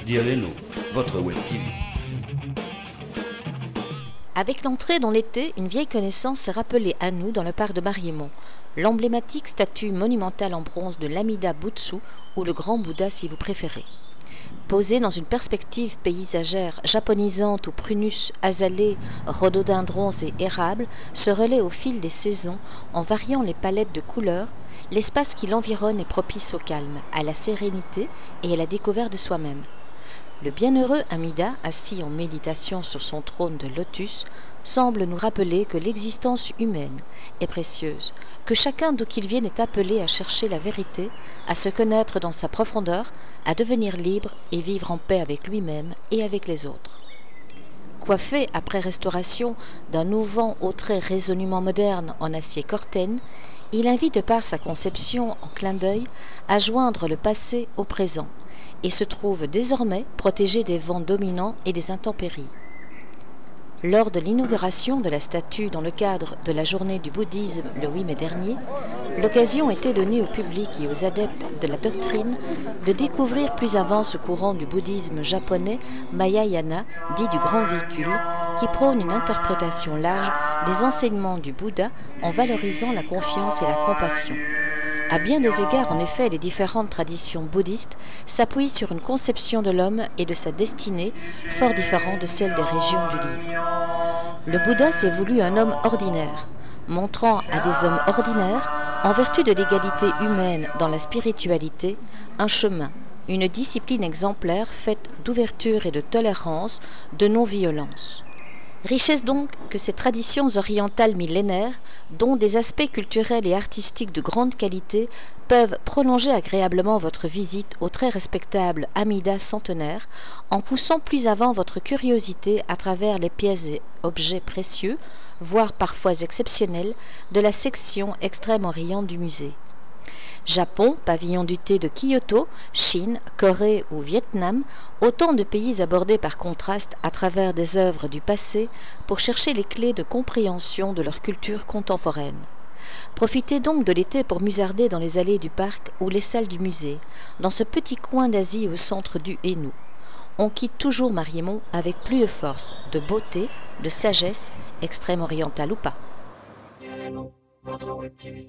Dialeno, votre Web TV. Avec l'entrée dans l'été, une vieille connaissance s'est rappelée à nous dans le parc de Mariemont, l'emblématique statue monumentale en bronze de l'Amida Butsu, ou le Grand Bouddha si vous préférez. Posée dans une perspective paysagère japonisante où prunus, azalées, rhododendrons et érables se relaient au fil des saisons en variant les palettes de couleurs, l'espace qui l'environne est propice au calme, à la sérénité et à la découverte de soi-même. Le bienheureux Amida, assis en méditation sur son trône de lotus, semble nous rappeler que l'existence humaine est précieuse, que chacun d'où qu'il vienne est appelé à chercher la vérité, à se connaître dans sa profondeur, à devenir libre et vivre en paix avec lui-même et avec les autres. Coiffé après restauration d'un nouveau autret résolument moderne en acier Corten, il invite de par sa conception en clin d'œil à joindre le passé au présent, et se trouve désormais protégé des vents dominants et des intempéries. Lors de l'inauguration de la statue dans le cadre de la journée du bouddhisme le 8 mai dernier, l'occasion était donnée au public et aux adeptes de la doctrine de découvrir plus avant ce courant du bouddhisme japonais Mahayana, dit du grand véhicule, qui prône une interprétation large des enseignements du Bouddha en valorisant la confiance et la compassion. À bien des égards, en effet, les différentes traditions bouddhistes s'appuient sur une conception de l'homme et de sa destinée fort différente de celle des régions du livre. Le Bouddha s'est voulu un homme ordinaire, montrant à des hommes ordinaires, en vertu de l'égalité humaine dans la spiritualité, un chemin, une discipline exemplaire faite d'ouverture et de tolérance, de non-violence. Richesse donc que ces traditions orientales millénaires, dont des aspects culturels et artistiques de grande qualité, peuvent prolonger agréablement votre visite au très respectable Amida centenaire, en poussant plus avant votre curiosité à travers les pièces et objets précieux, voire parfois exceptionnels, de la section Extrême-Orient du musée. Japon, pavillon du thé de Kyoto, Chine, Corée ou Vietnam, autant de pays abordés par contraste à travers des œuvres du passé pour chercher les clés de compréhension de leur culture contemporaine. Profitez donc de l'été pour musarder dans les allées du parc ou les salles du musée, dans ce petit coin d'Asie au centre du Hainaut. On quitte toujours Mariemont avec plus de force, de beauté, de sagesse, extrême orientale ou pas. Dialeno, votre Web TV.